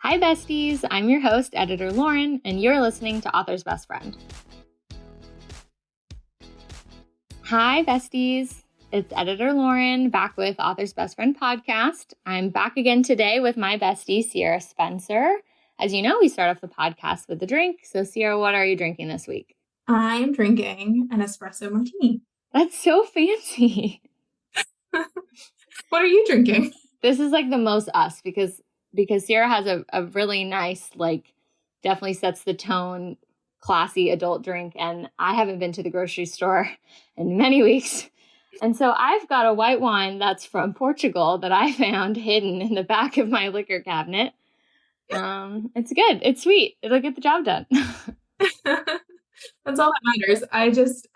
Hi, besties. I'm your host, editor Lauren, and you're listening to Author's Best Friend. Hi, besties. It's editor Lauren back with Author's Best Friend podcast. I'm back again today with my bestie, Sierra Spencer. As you know, we start off the podcast with a drink. So, Sierra, what are you drinking this week? I am drinking an espresso martini. That's so fancy. What are you drinking? This is like the most us because Sierra has a really nice, definitely sets the tone, classy adult drink. And I haven't been to the grocery store in many weeks. And so I've got a white wine that's from Portugal that I found hidden in the back of my liquor cabinet. It's good. It's sweet. It'll get the job done. That's all that matters.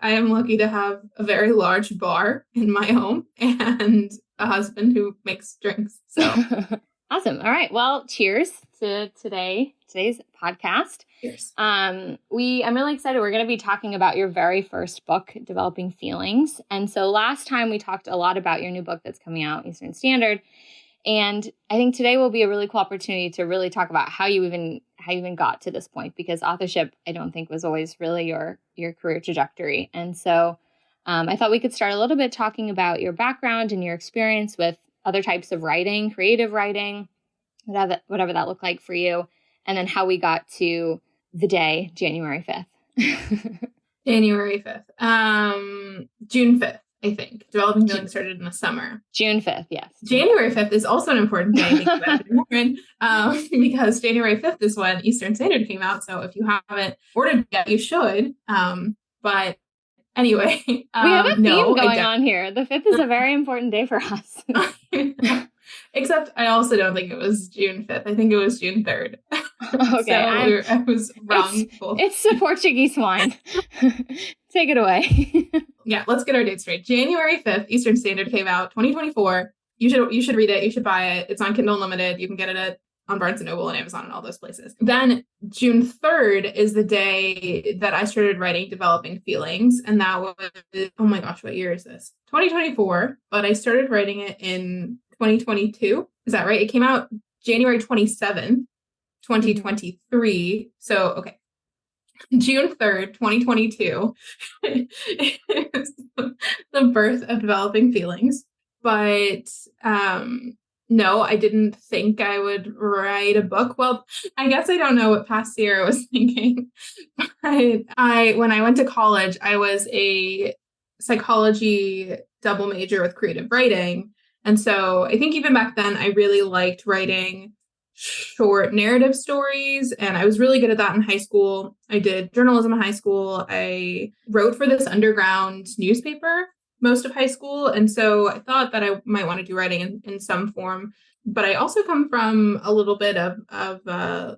I am lucky to have a very large bar in my home and a husband who makes drinks. So awesome. All right. Well, cheers to today's podcast. Cheers. I'm really excited. We're going to be talking about your very first book, Developing Feelings. And so last time we talked a lot about your new book that's coming out, Eastern Standard. And I think today will be a really cool opportunity to really talk about how you even got to this point, because authorship, I don't think, was always really your career trajectory. And so I thought we could start a little bit talking about your background and your experience with other types of writing, creative writing, whatever that looked like for you, and then how we got to the day, January 5th. January 5th. June 5th. I think Developing Feelings started in the summer. June 5th, yes. January 5th is also an important day because January 5th is when Eastern Standard came out. So if you haven't ordered yet, you should. But anyway. We have a theme going on here. The 5th is a very important day for us. Except I also don't think it was June 5th. I think it was June 3rd. Okay. I was wrong. It's the Portuguese wine. Take it away. Yeah, let's get our dates straight. January 5th, Eastern Standard came out, 2024. You should read it. You should buy it. It's on Kindle Unlimited. You can get it on Barnes & Noble and Amazon and all those places. Then June 3rd is the day that I started writing Developing Feelings. And that was, oh my gosh, what year is this? 2024. But I started writing it in 2022. Is that right? It came out January 27th, 2023. So, okay. June 3rd, 2022 is the birth of Developing Feelings. But no, I didn't think I would write a book. Well, I guess I don't know what past Sierra was thinking. But when I went to college, I was a psychology double major with creative writing. And so I think even back then, I really liked writing short narrative stories. And I was really good at that in high school. I did journalism in high school. I wrote for this underground newspaper most of high school. And so I thought that I might want to do writing in some form. But I also come from a little bit of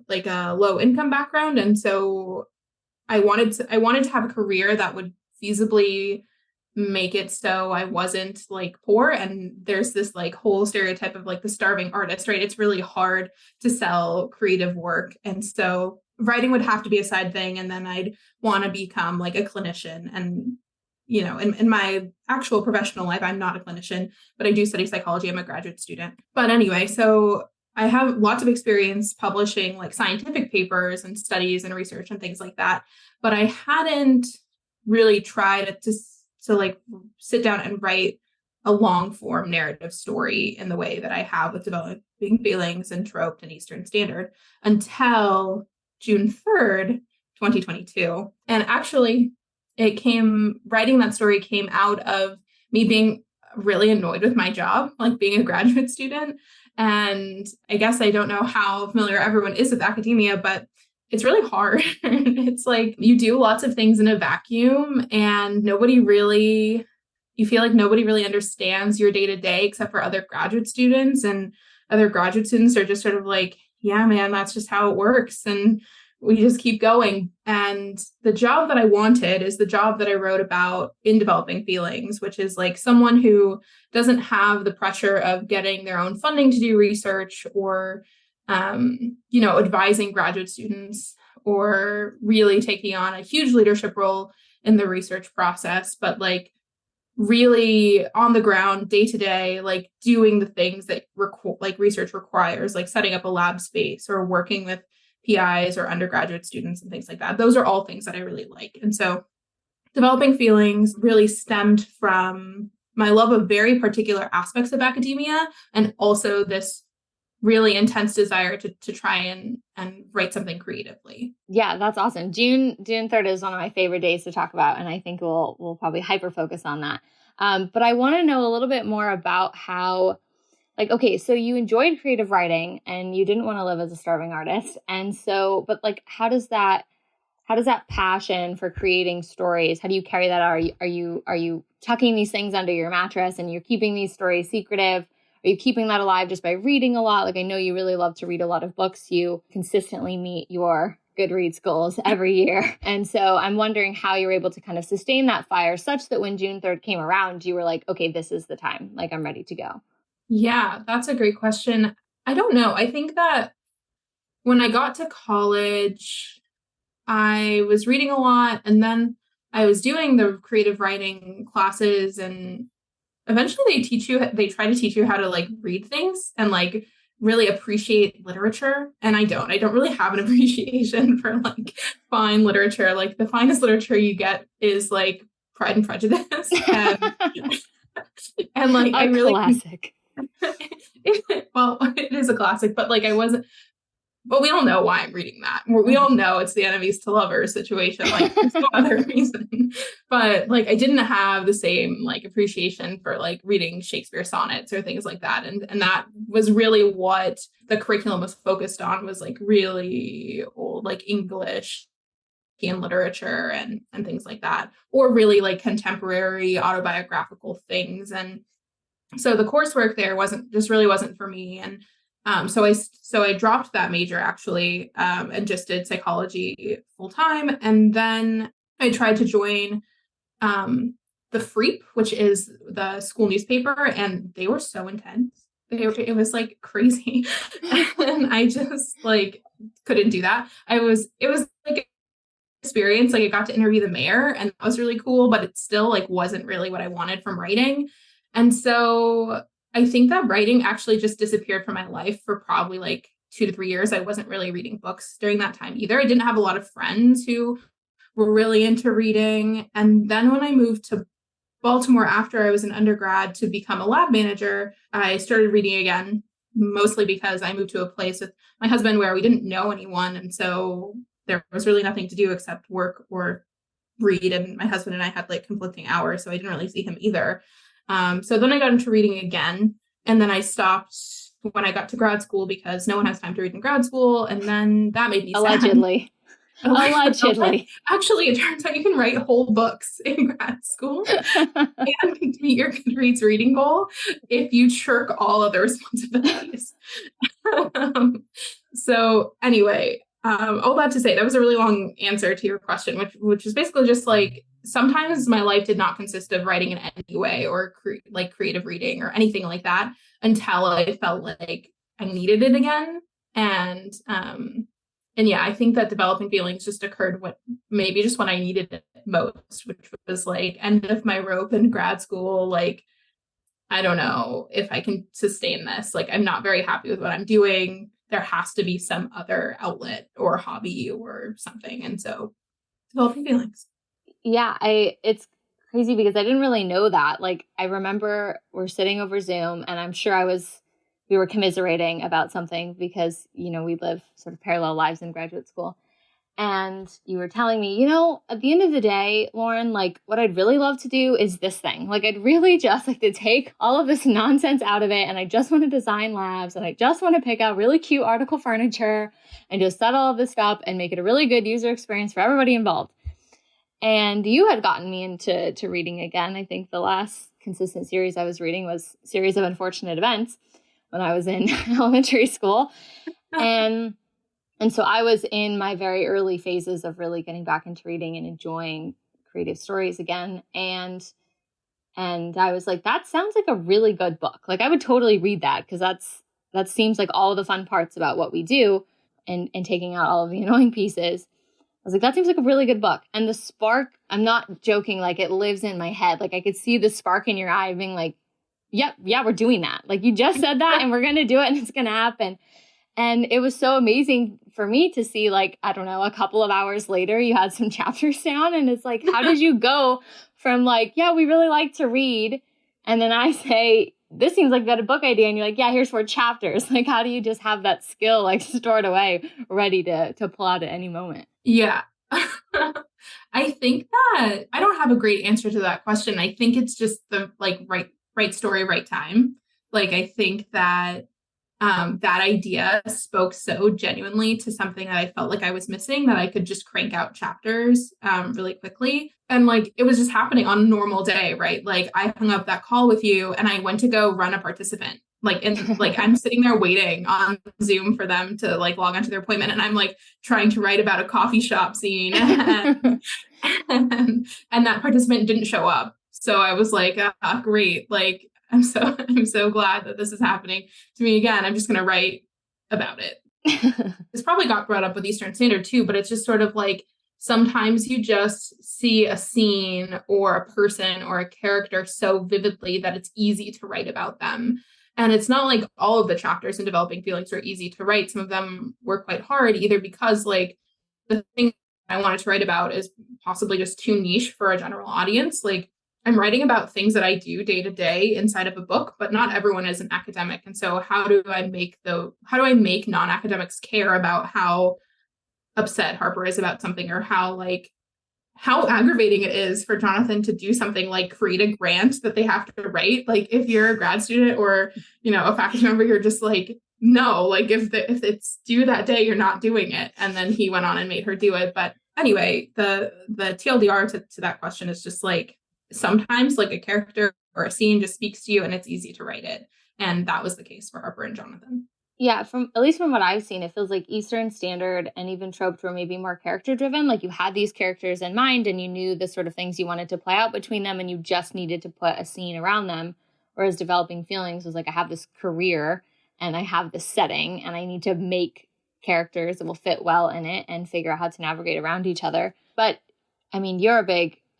like a low income background. And so I wanted to have a career that would feasibly make it so I wasn't like poor. And there's this like whole stereotype of like the starving artist, right? It's really hard to sell creative work. And so writing would have to be a side thing. And then I'd want to become like a clinician. And, you know, in my actual professional life, I'm not a clinician, but I do study psychology. I'm a graduate student. But anyway, so I have lots of experience publishing like scientific papers and studies and research and things like that. But I hadn't really tried to like sit down and write a long form narrative story in the way that I have with Developing Feelings and Dreamt and Eastern Standard until June 3rd, 2022. And actually writing that story came out of me being really annoyed with my job, like being a graduate student. And I guess I don't know how familiar everyone is with academia, but it's really hard. It's like you do lots of things in a vacuum and you feel like nobody really understands your day to day except for other graduate students, and other graduate students are just sort of like, yeah, man, that's just how it works. And we just keep going. And the job that I wanted is the job that I wrote about in Developing Feelings, which is like someone who doesn't have the pressure of getting their own funding to do research or advising graduate students or really taking on a huge leadership role in the research process, but like really on the ground, day to day, like doing the things that like research requires, like setting up a lab space or working with PIs or undergraduate students and things like that. Those are all things that I really like. And so developing feelings really stemmed from my love of very particular aspects of academia, and also this really intense desire to try and write something creatively. Yeah, that's awesome. June 3rd is one of my favorite days to talk about, and I think we'll probably hyper focus on that. But I want to know a little bit more about how, like, okay, so you enjoyed creative writing and you didn't want to live as a starving artist. And so, but like, how does that passion for creating stories, how do you carry that out? Are you tucking these things under your mattress and you're keeping these stories secretive? Are you keeping that alive just by reading a lot? Like, I know you really love to read a lot of books. You consistently meet your Goodreads goals every year. And so I'm wondering how you're able to kind of sustain that fire such that when June 3rd came around, you were like, okay, this is the time. Like, I'm ready to go. Yeah, that's a great question. I don't know. I think that when I got to college, I was reading a lot, and then I was doing the creative writing classes, and eventually they try to teach you how to like read things and like really appreciate literature. And I don't really have an appreciation for like fine literature. Like the finest literature you get is like Pride and Prejudice. And like I really classic. well, it is a classic, but like I wasn't, but we all know why I'm reading that. We all know it's the enemies to lovers situation. Like there's no other reason. But like I didn't have the same like appreciation for like reading Shakespeare sonnets or things like that. And that was really what the curriculum was focused on, was like really old like English and literature and things like that, or really like contemporary autobiographical things. And so the coursework there wasn't for me. And so I dropped that major actually, and just did psychology full time. And then I tried to join the Freep, which is the school newspaper, and they were so intense. It was like crazy, and I just like couldn't do that. It was like experience. Like I got to interview the mayor, and that was really cool, but it still like wasn't really what I wanted from writing. And so I think that writing actually just disappeared from my life for probably like 2 to 3 years. I wasn't really reading books during that time either. I didn't have a lot of friends who were really into reading. And then when I moved to Baltimore after I was an undergrad to become a lab manager, I started reading again, mostly because I moved to a place with my husband where we didn't know anyone. And so there was really nothing to do except work or read. And my husband and I had like conflicting hours, so I didn't really see him either. So then I got into reading again. And then I stopped when I got to grad school because no one has time to read in grad school. And then that made me Allegedly. sad. Allegedly. Actually, it turns out you can write whole books in grad school and meet your Goodreads reading goal if you shirk all other responsibilities. So anyway, all that to say, that was a really long answer to your question, which is basically just like sometimes my life did not consist of writing in any way or like creative reading or anything like that until I felt like I needed it again. And yeah, I think that developing feelings just occurred maybe just when I needed it most, which was like end of my rope in grad school. Like, I don't know if I can sustain this. Like, I'm not very happy with what I'm doing. There has to be some other outlet or hobby or something. And so developing feelings. Yeah, it's crazy because I didn't really know that. Like, I remember we're sitting over Zoom and I'm sure we were commiserating about something because, we live sort of parallel lives in graduate school. And you were telling me, at the end of the day, Lauren, like what I'd really love to do is this thing. Like I'd really just like to take all of this nonsense out of it. And I just want to design labs and I just want to pick out really cute article furniture and just set all of this up and make it a really good user experience for everybody involved. And you had gotten me into reading again. I think the last consistent series I was reading was Series of Unfortunate Events when I was in elementary school. And so I was in my very early phases of really getting back into reading and enjoying creative stories again. And I was like, that sounds like a really good book. Like I would totally read that because that seems like all the fun parts about what we do and taking out all of the annoying pieces. was like, that seems like a really good book. And the spark, I'm not joking, like it lives in my head. Like I could see the spark in your eye being like, yep, yeah, we're doing that. Like you just said that and we're going to do it and it's going to happen. And it was so amazing for me to see, like, I don't know, a couple of hours later, you had some chapters down. And it's like, how did you go from like, yeah, we really like to read. And then I say, this seems like a book idea. And you're like, yeah, here's 4 chapters. Like, how do you just have that skill like stored away, ready to pull out at any moment? Yeah. I think that I don't have a great answer to that question. I think it's just the like right story, right time. Like I think that that idea spoke so genuinely to something that I felt like I was missing, that I could just crank out chapters really quickly. And like it was just happening on a normal day, right? Like I hung up that call with you and I went to go run a participant. Like, and like I'm sitting there waiting on Zoom for them to like log onto their appointment, and I'm like trying to write about a coffee shop scene, and that participant didn't show up. So I was like, great, like I'm so glad that this is happening to me again. I'm just going to write about it. This probably got brought up with Eastern Standard too, but it's just sort of like sometimes you just see a scene or a person or a character so vividly that it's easy to write about them. And it's not like all of the chapters in Developing Feelings were easy to write. Some of them were quite hard, either because like the thing I wanted to write about is possibly just too niche for a general audience. Like I'm writing about things that I do day to day inside of a book, but not everyone is an academic. And so how do I make non-academics care about how upset Harper is about something, or how aggravating it is for Jonathan to do something like create a grant that they have to write? Like if you're a grad student or, a faculty member, you're just like, no, like if it's due that day, you're not doing it. And then he went on and made her do it. But anyway, the TLDR to that question is just like, sometimes like a character or a scene just speaks to you and it's easy to write it. And that was the case for Harper and Jonathan. Yeah, at least from what I've seen, it feels like Eastern Standard and even tropes were maybe more character driven. Like you had these characters in mind and you knew the sort of things you wanted to play out between them and you just needed to put a scene around them. Whereas Developing Feelings was like, I have this career and I have this setting and I need to make characters that will fit well in it and figure out how to navigate around each other. But I mean, you're a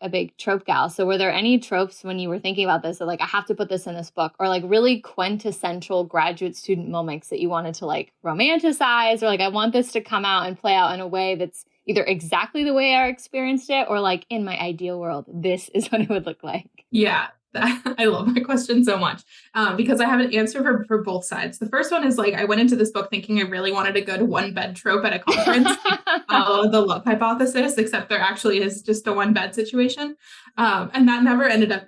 big trope gal. So were there any tropes when you were thinking about this, that like, I have to put this in this book, or like really quintessential graduate student moments that you wanted to like romanticize, or like, I want this to come out and play out in a way that's either exactly the way I experienced it, or like in my ideal world, this is what it would look like? Yeah. I love that question so much because I have an answer for both sides. The first one is like, I went into this book thinking I really wanted a good one bed trope at a conference, the love hypothesis, except there actually is just a one bed situation. And that never ended up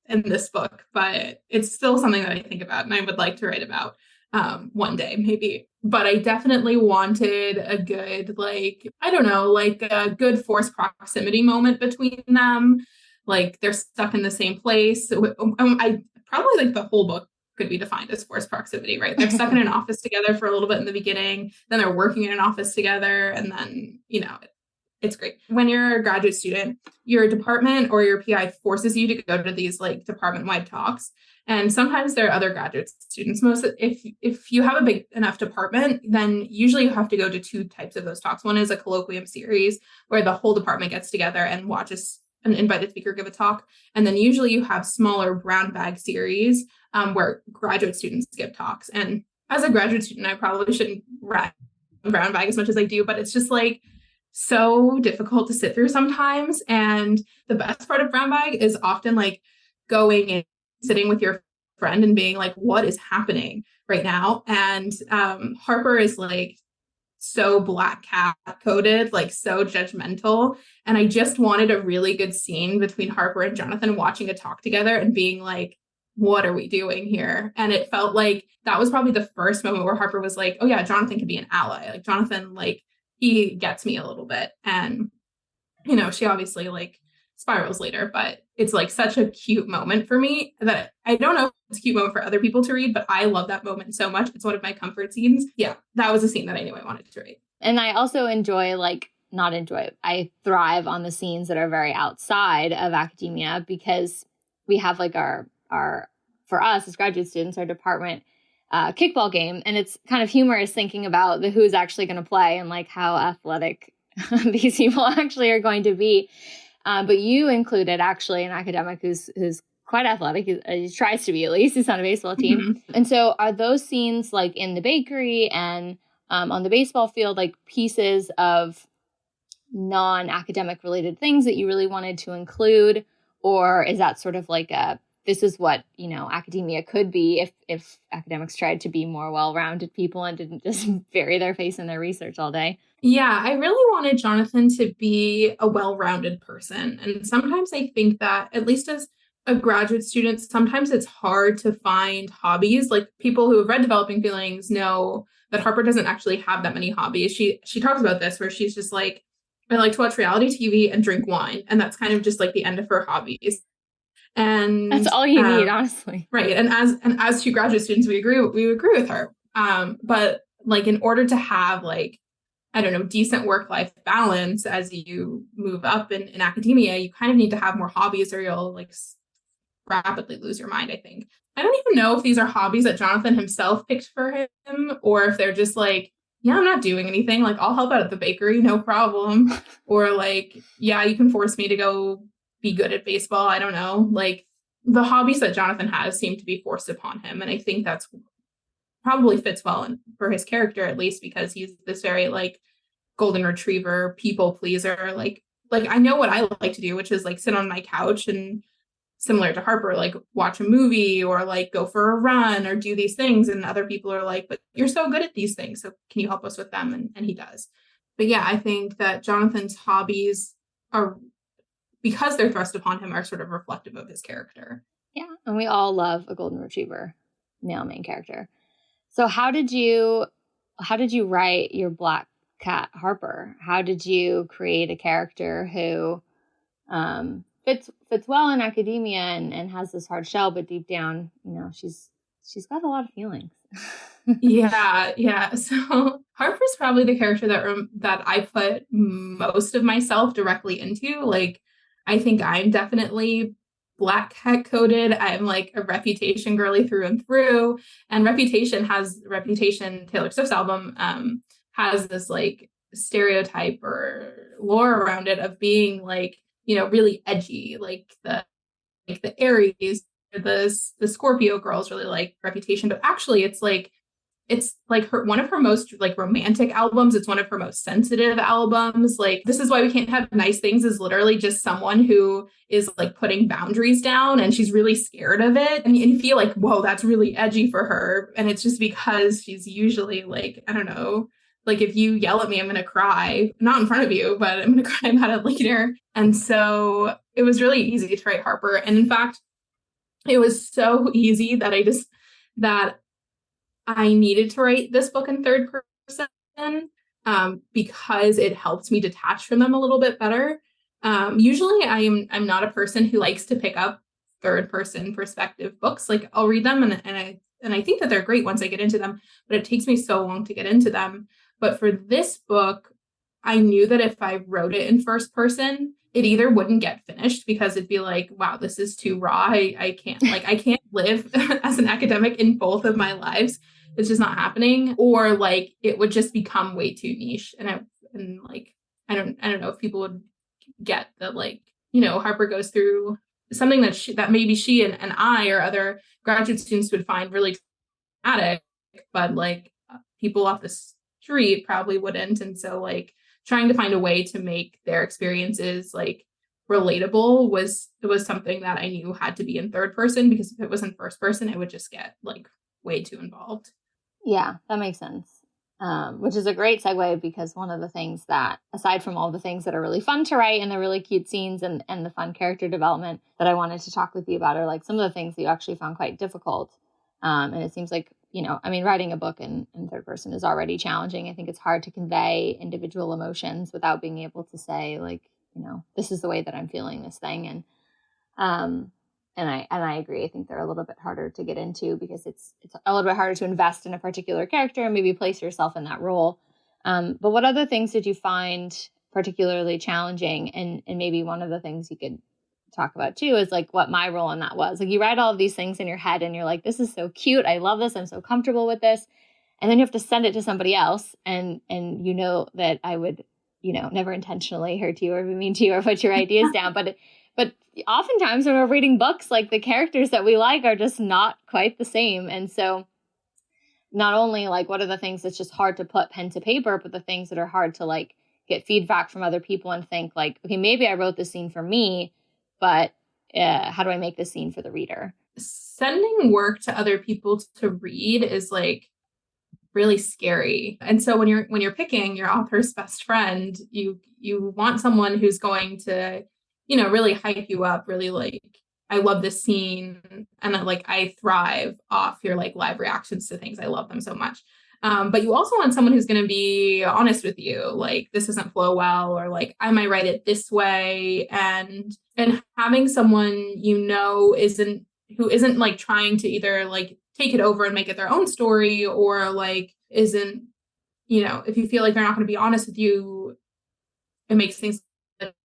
in this book, but it's still something that I think about and I would like to write about one day, maybe. But I definitely wanted a good, like, I don't know, like a good forced proximity moment between them. Like they're stuck in the same place. I probably like the whole book could be defined as forced proximity, right? They're stuck in an office together for a little bit in the beginning, then they're working in an office together, and then, it's great. When you're a graduate student, your department or your PI forces you to go to these like department-wide talks. And sometimes there are other graduate students. If you have a big enough department, then usually you have to go to 2 types of those talks. One is a colloquium series where the whole department gets together and watches an invited speaker give a talk. And then usually you have smaller brown bag series where graduate students give talks. And as a graduate student, I probably shouldn't write brown bag as much as I do, but it's just like so difficult to sit through sometimes. And the best part of brown bag is often like going and sitting with your friend and being like, what is happening right now? And Harper is like so black cat coded, like so judgmental. And I just wanted a really good scene between Harper and Jonathan watching a talk together and being like, what are we doing here? And it felt like that was probably the first moment where Harper was like, oh yeah, Jonathan can be an ally. Like Jonathan, like he gets me a little bit. And, she obviously like spirals later, but it's like such a cute moment for me that I don't know if it's a cute moment for other people to read, but I love that moment so much. It's one of my comfort scenes. Yeah, that was a scene that I knew I wanted to read. And I also I thrive on the scenes that are very outside of academia, because we have like our for us as graduate students, our department kickball game. And it's kind of humorous thinking about who's actually going to play and like how athletic these people actually are going to be. But you included actually an academic who's quite athletic. He tries to be, at least. He's on a baseball team. Mm-hmm. And so are those scenes like in the bakery and on the baseball field, like pieces of non-academic related things that you really wanted to include? Or is that sort of like this is what, academia could be if academics tried to be more well-rounded people and didn't just bury their face in their research all day? Yeah, I really wanted Jonathan to be a well-rounded person. And sometimes I think that, at least as a graduate student, sometimes it's hard to find hobbies. Like, people who have read Developing Feelings know that Harper doesn't actually have that many hobbies. She talks about this, where she's just like, I like to watch reality TV and drink wine. And that's kind of just like the end of her hobbies. And that's all you need, honestly. Right. And as two graduate students, we agree with her. But like, in order to have like, I don't know, decent work-life balance as you move up in academia, you kind of need to have more hobbies, or you'll like rapidly lose your mind, I think. I don't even know if these are hobbies that Jonathan himself picked for him, or if they're just like, yeah, I'm not doing anything. Like, I'll help out at the bakery, no problem. Or like, yeah, you can force me to go be good at baseball. I don't know. Like, the hobbies that Jonathan has seem to be forced upon him. And I think that's probably fits well for his character, at least, because he's this very like golden retriever, people pleaser. Like I know what I like to do, which is like sit on my couch and, similar to Harper, like watch a movie or like go for a run or do these things. And other people are like, but you're so good at these things, so can you help us with them? And he does. But yeah, I think that Jonathan's hobbies are, because they're thrust upon him, are sort of reflective of his character. Yeah. And we all love a golden retriever male main character. So how did you write your black cat Harper? How did you create a character who fits well in academia and has this hard shell, but deep down, she's got a lot of feelings. Yeah. So Harper's probably the character that I put most of myself directly into. Like, I think I'm definitely black cat coded. I'm like a Reputation girly through and through. And Reputation, Taylor Swift's album, has this like stereotype or lore around it of being like, really edgy, like the Aries, the Scorpio girls really like Reputation, but actually it's like one of her most like romantic albums. It's one of her most sensitive albums. Like, This Is Why We Can't Have Nice Things is literally just someone who is like putting boundaries down, and she's really scared of it. And you feel like, whoa, that's really edgy for her. And it's just because she's usually like, I don't know, like, if you yell at me, I'm going to cry, not in front of you, but I'm going to cry about it later. And so it was really easy to write Harper. And in fact, it was so easy that I needed to write this book in third person because it helped me detach from them a little bit better. Usually I'm not a person who likes to pick up third person perspective books. Like, I'll read them and I think that they're great once I get into them, but it takes me so long to get into them. But for this book, I knew that if I wrote it in first person, it either wouldn't get finished because it'd be like, wow, this is too raw. I can't live as an academic in both of my lives. It's just not happening. Or like, it would just become way too niche. And I don't know if people would get that, like, Harper goes through something that maybe she and I or other graduate students would find really traumatic, but like people off the street probably wouldn't. And so like trying to find a way to make their experiences like relatable was something that I knew had to be in third person, because if it was in first person, it would just get like way too involved. Yeah, that makes sense. Which is a great segue, because one of the things that, aside from all the things that are really fun to write and the really cute scenes and the fun character development that I wanted to talk with you about, are like some of the things that you actually found quite difficult. And it seems like, writing a book in third person is already challenging. I think it's hard to convey individual emotions without being able to say like, this is the way that I'm feeling this thing. And I agree. I think they're a little bit harder to get into because it's a little bit harder to invest in a particular character and maybe place yourself in that role. But what other things did you find particularly challenging? And maybe one of the things you could talk about too is like what my role in that was. Like, you write all of these things in your head and you're like, this is so cute. I love this. I'm so comfortable with this. And then you have to send it to somebody else. And that I would never intentionally hurt you or be mean to you or put your ideas down. But oftentimes when we're reading books, like the characters that we like are just not quite the same. And so not only like what are the things that's just hard to put pen to paper, but the things that are hard to like get feedback from other people and think like, okay, maybe I wrote this scene for me, but how do I make this scene for the reader? Sending work to other people to read is like really scary. And so when you're picking your author's best friend, you want someone who's going to, really hype you up, really like, I love this scene, and I thrive off your like live reactions to things. I love them so much. But you also want someone who's going to be honest with you, like this doesn't flow well, or like I might write it this way, and having someone who isn't like trying to either like take it over and make it their own story, or like isn't, if you feel like they're not going to be honest with you, it makes things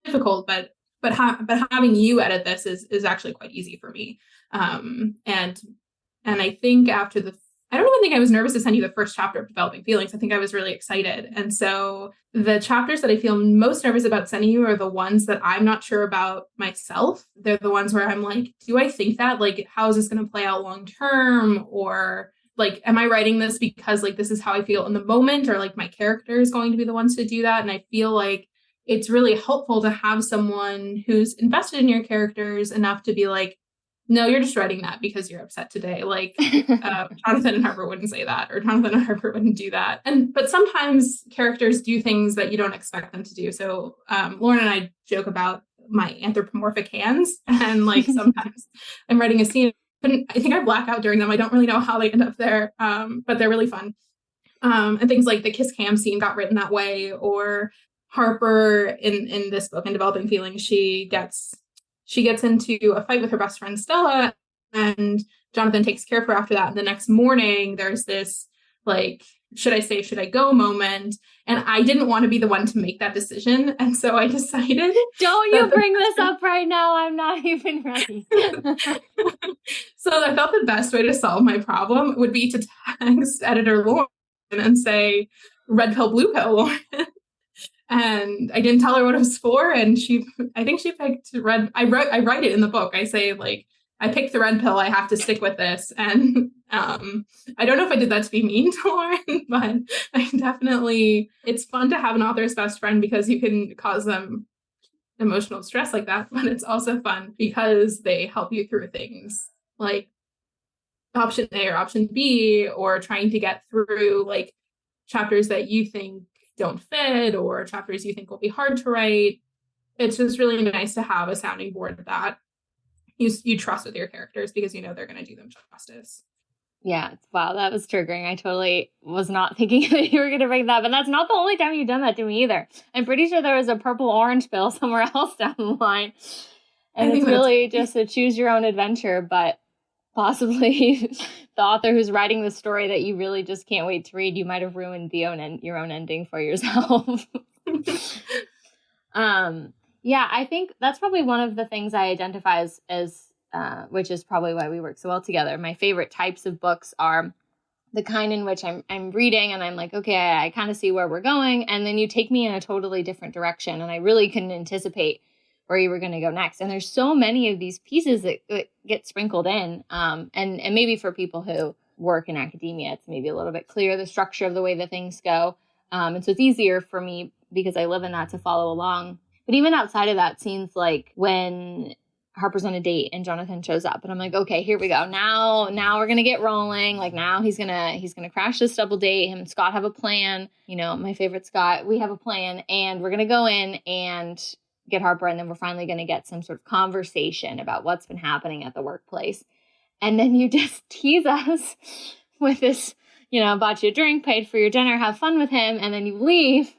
difficult. But having you edit this is actually quite easy for me. And I think I don't even think I was nervous to send you the first chapter of Developing Feelings. I think I was really excited. And so the chapters that I feel most nervous about sending you are the ones that I'm not sure about myself. They're the ones where I'm like, do I think that? Like, how is this going to play out long term? Or like, am I writing this because like this is how I feel in the moment? Or like my character is going to be the ones to do that? And I feel like it's really helpful to have someone who's invested in your characters enough to be like, no, you're just writing that because you're upset today. Like Jonathan and Harper wouldn't say that, or Jonathan and Harper wouldn't do that. But sometimes characters do things that you don't expect them to do. So Lauren and I joke about my anthropomorphic hands, and like sometimes I'm writing a scene, I think I black out during them. I don't really know how they end up there, but they're really fun. And things like the kiss cam scene got written that way, or Harper in this book in Developing Feelings, she gets into a fight with her best friend Stella, and Jonathan takes care of her after that. And the next morning there's this like, should I stay, should I go moment, and I didn't want to be the one to make that decision, and so I decided, don't you bring this up right now, I'm not even ready. So I thought the best way to solve my problem would be to text editor Lauren and say, red pill, blue pill, Lauren. And I didn't tell her what it was for. And I think she picked red. I write it in the book. I say like, I picked the red pill. I have to stick with this. And I don't know if I did that to be mean to Lauren, but it's fun to have an author's best friend because you can cause them emotional stress like that. But it's also fun because they help you through things like option A or option B, or trying to get through like chapters that you think don't fit, or chapters you think will be hard to write. It's just really nice to have a sounding board that you trust with your characters because you know they're going to do them justice. Yeah. Wow. That was triggering. I totally was not thinking that you were going to bring that, but that's not the only time you've done that to me either. I'm pretty sure there was a purple orange pill somewhere else down the line. And it's really just a choose your own adventure, but possibly the author who's writing the story that you really just can't wait to read, you might have ruined your own ending for yourself. Yeah, I think that's probably one of the things I identify as which is probably why we work so well together. My favorite types of books are the kind in which I'm reading and I'm like, okay, I kind of see where we're going. And then you take me in a totally different direction. And I really couldn't anticipate where you were going to go next. And there's so many of these pieces that get sprinkled in. And maybe for people who work in academia, it's maybe a little bit clearer, the structure of the way that things go. And so it's easier for me because I live in that to follow along. But even outside of that, scenes like when Harper's on a date and Jonathan shows up and I'm like, okay, here we go. Now we're going to get rolling. Like now he's going to crash this double date. Him and Scott have a plan. You know, my favorite Scott, we have a plan and we're going to go in and get Harper. And then we're finally going to get some sort of conversation about what's been happening at the workplace. And then you just tease us with this, bought you a drink, paid for your dinner, have fun with him. And then you leave.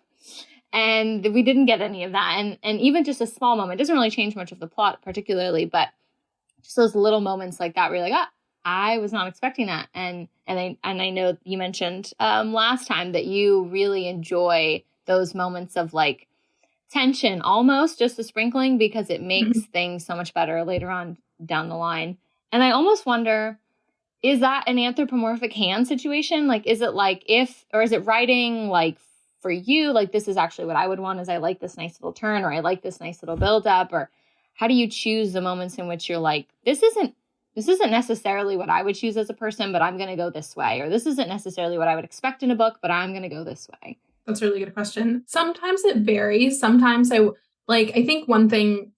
And we didn't get any of that. And even just a small moment, it doesn't really change much of the plot particularly, but just those little moments like that where you're like, I was not expecting that. And I know you mentioned last time that you really enjoy those moments of like tension, almost just a sprinkling, because it makes things so much better later on down the line. And I almost wonder, is that an anthropomorphic hand situation? Like, is it like is it writing like for you, like, this is actually what I would want, is I like this nice little turn, or I like this nice little build up? Or how do you choose the moments in which you're like, this isn't necessarily what I would choose as a person, but I'm going to go this way. Or this isn't necessarily what I would expect in a book, but I'm going to go this way. That's a really good question. Sometimes it varies. Sometimes I think one thing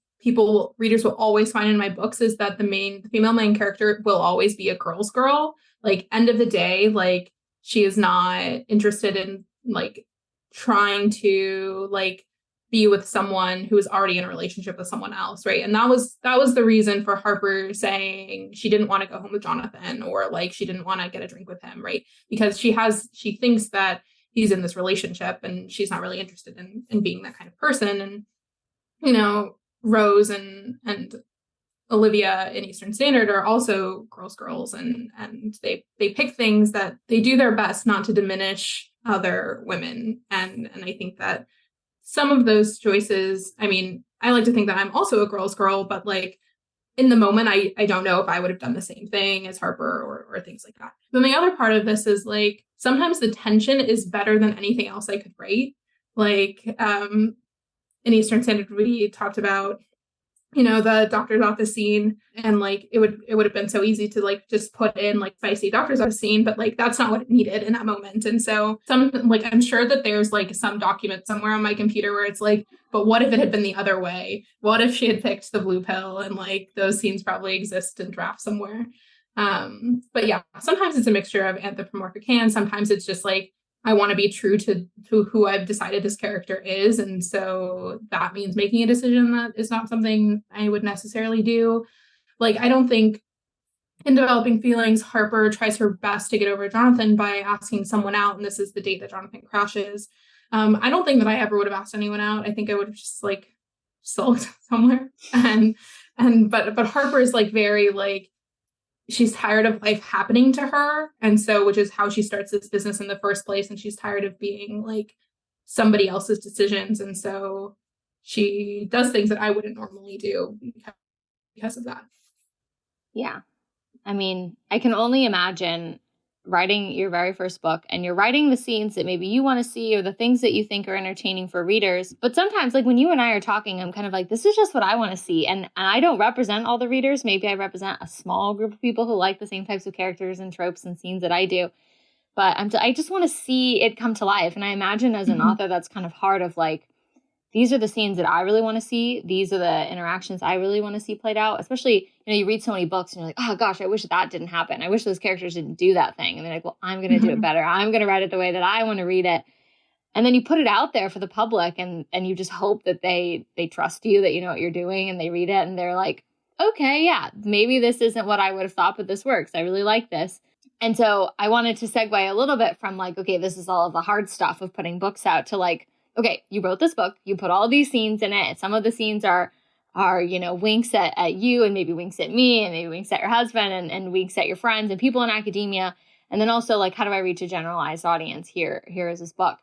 readers will always find in my books is that the female main character will always be a girl's girl. Like, end of the day, like, she is not interested in like trying to like be with someone who is already in a relationship with someone else, right? And that was the reason for Harper saying she didn't want to go home with Jonathan, or like she didn't want to get a drink with him, right? Because she thinks that he's in this relationship and she's not really interested in being that kind of person. And, you know, Rose and Olivia in Eastern Standard are also girls, and they pick things that they do their best not to diminish other women. And I think that some of those choices, I mean, I like to think that I'm also a girl's girl, but like in the moment, I don't know if I would have done the same thing as Harper or things like that. Then the other part of this is like, sometimes the tension is better than anything else I could write. Like, in Eastern Standard, we talked about, you know, the doctor's office scene, and like it would have been so easy to like just put in like spicy doctor's office scene, but like that's not what it needed in that moment. And so I'm sure that there's like some document somewhere on my computer where it's like, but what if it had been the other way? What if she had picked the blue pill? And like those scenes probably exist in draft somewhere. But yeah, sometimes it's a mixture of anthropomorphic hands. Sometimes it's just like, I want to be true to who I've decided this character is. And so that means making a decision that is not something I would necessarily do. Like, I don't think in Developing Feelings, Harper tries her best to get over Jonathan by asking someone out. And this is the date that Jonathan crashes. I don't think that I ever would have asked anyone out. I think I would have just like sulked somewhere. But Harper is like very like, she's tired of life happening to her. And so, which is how she starts this business in the first place. And she's tired of being like somebody else's decisions. And so she does things that I wouldn't normally do because of that. Yeah. I mean, I can only imagine writing your very first book, and you're writing the scenes that maybe you want to see, or the things that you think are entertaining for readers. But sometimes, like when you and I are talking, I'm kind of like, this is just what I want to see. And I don't represent all the readers. Maybe I represent a small group of people who like the same types of characters and tropes and scenes that I do. But I just want to see it come to life. And I imagine as an author, that's kind of hard, of like, these are the scenes that I really want to see. These are the interactions I really want to see played out. Especially, you know, you read so many books and you're like, oh gosh, I wish that didn't happen. I wish those characters didn't do that thing. And they're like, well, I'm going to do it better. I'm going to write it the way that I want to read it. And then you put it out there for the public, and you just hope that they trust you, that you know what you're doing, and they read it and they're like, okay, yeah, maybe this isn't what I would have thought, but this works. I really like this. And so I wanted to segue a little bit from like, okay, this is all of the hard stuff of putting books out, to like, okay, you wrote this book, you put all these scenes in it, and some of the scenes are, you know, winks at you, and maybe winks at me, and maybe winks at your husband, and winks at your friends and people in academia. And then also like, how do I reach a generalized audience? Here is this book.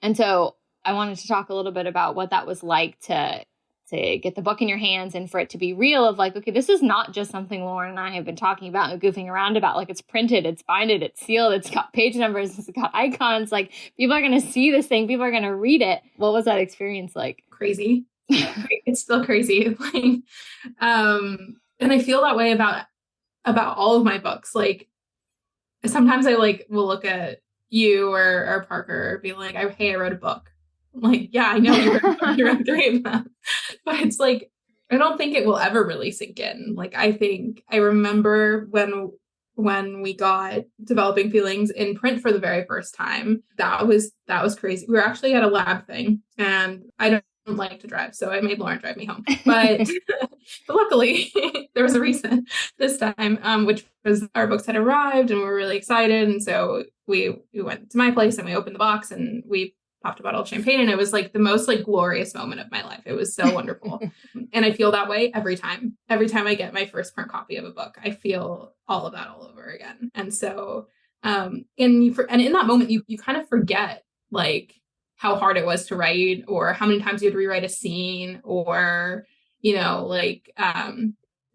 And so I wanted to talk a little bit about what that was like to get the book in your hands, and for it to be real, of like, okay, this is not just something Lauren and I have been talking about and goofing around about. Like, it's printed, it's binded, it's sealed, it's got page numbers, it's got icons. Like, people are going to see this thing, people are going to read it. What was that experience like? Crazy. It's still crazy. And I feel that way about all of my books. Like, sometimes I like will look at you or Parker, be like, hey, I wrote a book. I'm like, yeah, I know you wrote 3 of them. But it's like, I don't think it will ever really sink in. Like, I remember when we got Developing Feelings in print for the very first time, that was crazy. We were actually at a lab thing, and I don't like to drive, so I made Lauren drive me home. But but luckily there was a reason this time, which was our books had arrived and we were really excited. And so we went to my place and we opened the box and we popped a bottle of champagne, and it was like the most like glorious moment of my life. It was so wonderful. And I feel that way every time I get my first print copy of a book. I feel all of that all over again. And so and in that moment you kind of forget like how hard it was to write, or how many times you had to rewrite a scene, or you know, like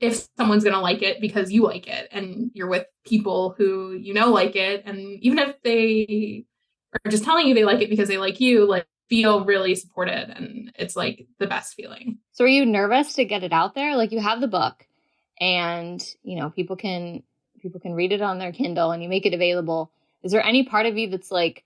if someone's gonna like it because you like it and you're with people who you know like it, and even if they or just telling you they like it because they like you, like feel really supported. And it's like the best feeling. So are you nervous to get it out there? Like you have the book and, people can read it on their Kindle and you make it available. Is there any part of you that's like,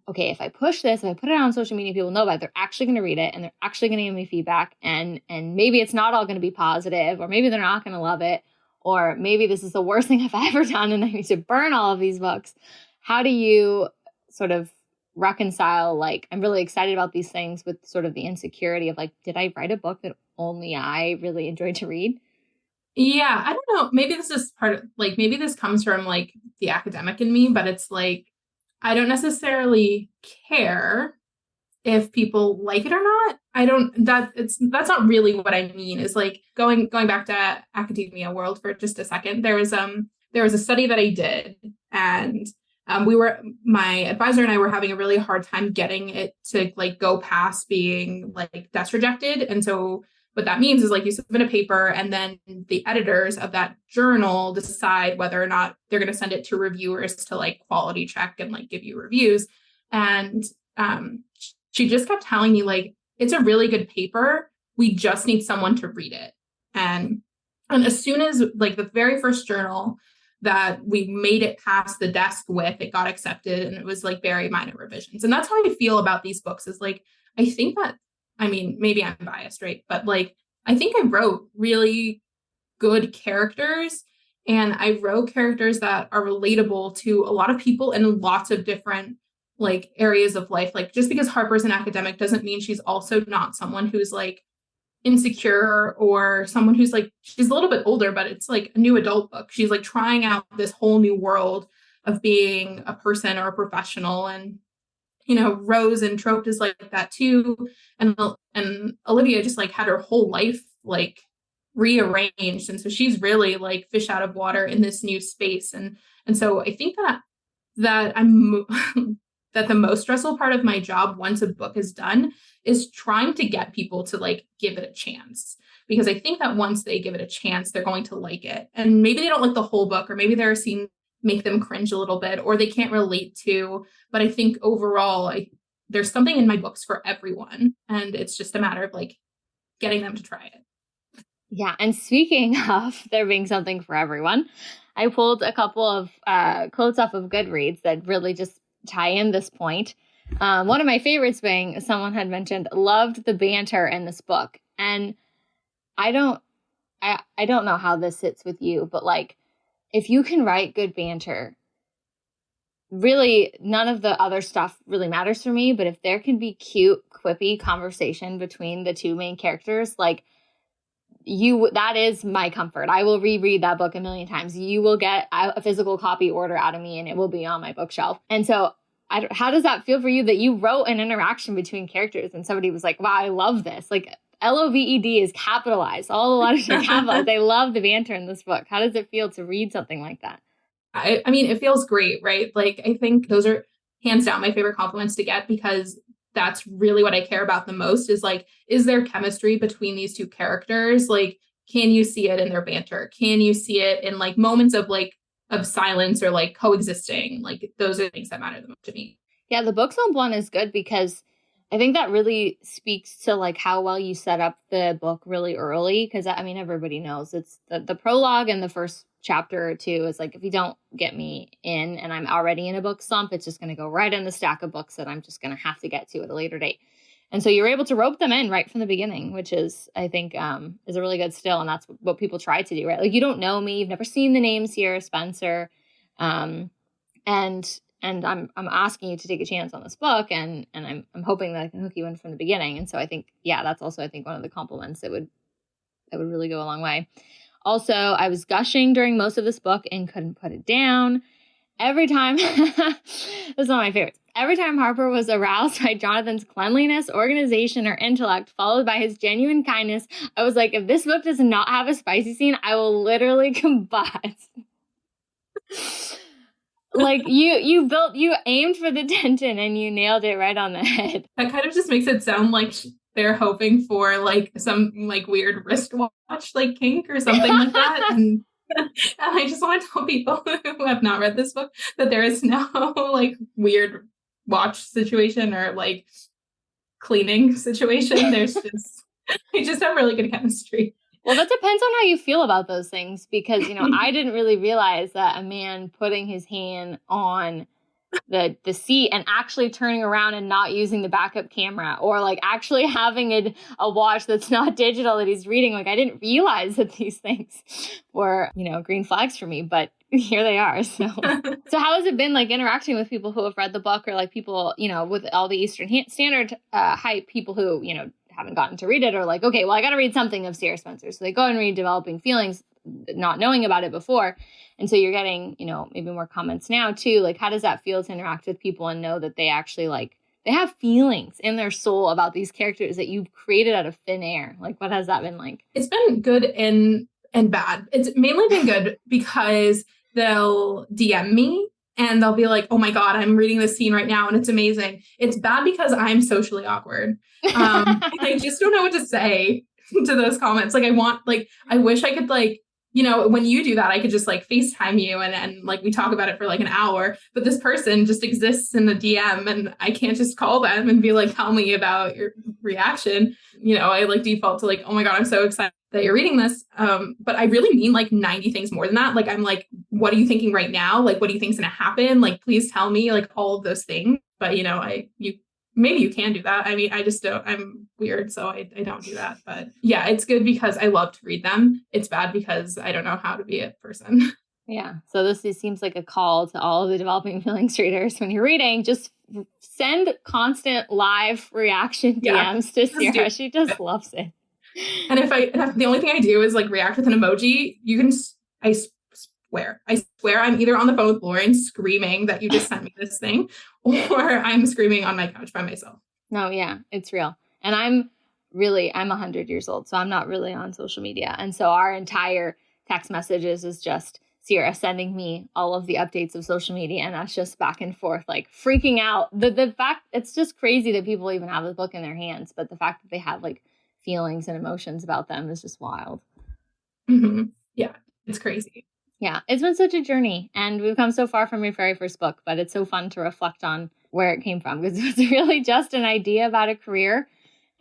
okay, if I push this, if I put it on social media, people know about it, they're actually going to read it and they're actually going to give me feedback, and maybe it's not all going to be positive, or maybe they're not going to love it, or maybe this is the worst thing I've ever done and I need to burn all of these books. How do you sort of reconcile, like, I'm really excited about these things with sort of the insecurity of like, did I write a book that only I really enjoyed to read? Yeah, I don't know. Maybe this is part of like, maybe this comes from like the academic in me, but it's like, I don't necessarily care if people like it or not. That's not really what I mean. Is like going back to academia world for just a second. There was a study that I did, and my advisor and I were having a really hard time getting it to like go past being like desk rejected. And so what that means is like you submit a paper and then the editors of that journal decide whether or not they're going to send it to reviewers to like quality check and like give you reviews. And she just kept telling me like, it's a really good paper. We just need someone to read it. And as soon as like the very first journal that we made it past the desk with, it got accepted, and it was like very minor revisions. And that's how I feel about these books is like, I think that, I mean, maybe I'm biased, right? But like, I think I wrote really good characters, and I wrote characters that are relatable to a lot of people in lots of different like areas of life. Like just because Harper's an academic doesn't mean she's also not someone who's like insecure, or someone who's like, she's a little bit older, but it's like a new adult book. She's like trying out this whole new world of being a person or a professional. And Rose and Trope is like that too. And Olivia just like had her whole life like rearranged. And so she's really like fish out of water in this new space. And so I think that I'm that the most stressful part of my job once a book is done is trying to get people to like give it a chance. Because I think that once they give it a chance, they're going to like it. And maybe they don't like the whole book, or maybe there are scenes make them cringe a little bit, or they can't relate to. But I think overall, there's something in my books for everyone. And it's just a matter of like getting them to try it. Yeah. And speaking of there being something for everyone, I pulled a couple of quotes off of Goodreads that really just tie in this point. One of my favorites being someone had mentioned, loved the banter in this book. And I don't know how this sits with you, but like, if you can write good banter, really none of the other stuff really matters for me. But if there can be cute, quippy conversation between the two main characters, like that is my comfort. I will reread that book a million times. You will get a physical copy order out of me and it will be on my bookshelf. And so how does that feel for you that you wrote an interaction between characters and somebody was like, wow, I love this. Like LOVED is capitalized. All the letters are capitalized. I love the banter in this book. How does it feel to read something like that? I mean, it feels great, right? Like, I think those are hands down my favorite compliments to get, because that's really what I care about the most is like, is there chemistry between these two characters? Like, can you see it in their banter? Can you see it in like moments of silence or like coexisting? Like, those are the things that matter the most to me. Yeah, the books on one is good because I think that really speaks to like how well you set up the book really early. Because I mean, everybody knows it's the prologue and the first chapter or two is like, if you don't get me in and I'm already in a book slump, it's just going to go right in the stack of books that I'm just going to have to get to at a later date. And so you're able to rope them in right from the beginning, which is, I think, is a really good skill. And that's what people try to do, right? Like, you don't know me, you've never seen the names here, Spencer. And I'm asking you to take a chance on this book, and I'm hoping that I can hook you in from the beginning. And so I think, yeah, that's also, I think, one of the compliments that would really go a long way. Also, I was gushing during most of this book and couldn't put it down. Every time, this is one of my favorites. Every time Harper was aroused by Jonathan's cleanliness, organization, or intellect, followed by his genuine kindness, I was like, if this book does not have a spicy scene, I will literally combust. Like, you aimed for the tension and you nailed it right on the head. That kind of just makes it sound like they're hoping for like some like weird wristwatch like kink or something like that. And I just want to tell people who have not read this book that there is no like weird watch situation or like cleaning situation. There's just, we just have really good chemistry. Well, that depends on how you feel about those things, because, I didn't really realize that a man putting his hand on the seat and actually turning around and not using the backup camera, or like actually having a watch that's not digital that he's reading. Like, I didn't realize that these things were, green flags for me, but here they are. So how has it been like interacting with people who have read the book, or like people, with all the Eastern Standard hype, people who, haven't gotten to read it, or like, okay, well, I got to read something of Sierra Spencer. So they go and read Developing Feelings, not knowing about it before. And so you're getting, maybe more comments now too. Like, how does that feel to interact with people and know that they actually they have feelings in their soul about these characters that you've created out of thin air? Like, what has that been like? It's been good and bad. It's mainly been good because they'll DM me and they'll be like, oh my God, I'm reading this scene right now and it's amazing. It's bad because I'm socially awkward. I just don't know what to say to those comments. Like, I wish I could when you do that, I could just FaceTime you and we talk about it for an hour, but this person just exists in the DM and I can't just call them and be like, tell me about your reaction. I default to oh my God, I'm so excited that you're reading this. But I really mean 90 things more than that. I'm what are you thinking right now? What do you think's going to happen? Please tell me all of those things. But maybe you can do that. I mean, I just don't, I'm weird, so I don't do that. But yeah, it's good because I love to read them. It's bad because I don't know how to be a person. Yeah. So this seems like a call to all of the Developing Feelings readers. When you're reading, just send constant live reaction DMs to Sierra. She just loves it. And if the only thing I do is react with an emoji, I swear I'm either on the phone with Lauren screaming that you just sent me this thing, or I'm screaming on my couch by myself. No, yeah, it's real. And I'm 100 years old, so I'm not really on social media. And so our entire text messages is just Sierra sending me all of the updates of social media, and us just back and forth, freaking out. The fact, it's just crazy that people even have the book in their hands, but the fact that they have feelings and emotions about them is just wild. Mm-hmm. Yeah, it's crazy. Yeah, it's been such a journey, and we've come so far from your very first book, but it's so fun to reflect on where it came from, because it was really just an idea about a career,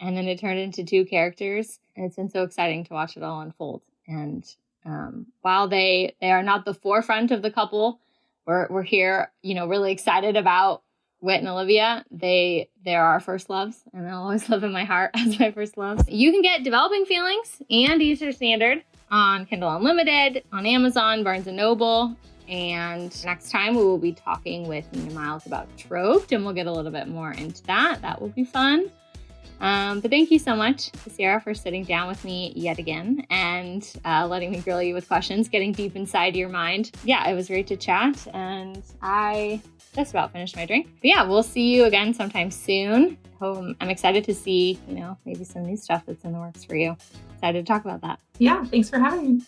and then it turned into 2 characters, and it's been so exciting to watch it all unfold. And while they are not the forefront of the couple, we're here, really excited about Whit and Olivia. They're our first loves, and they'll always live in my heart as my first loves. You can get Developing Feelings and Eastern Standard on Kindle Unlimited, on Amazon, Barnes & Noble. And next time we will be talking with Nina Miles about Troped, and we'll get a little bit more into that. That will be fun. But thank you so much, Sierra, for sitting down with me yet again and letting me grill you with questions, getting deep inside your mind. Yeah, it was great to chat, and I just about finished my drink. But yeah, we'll see you again sometime soon. I'm excited to see, maybe some new stuff that's in the works for you. Excited to talk about that. Yeah, thanks for having me.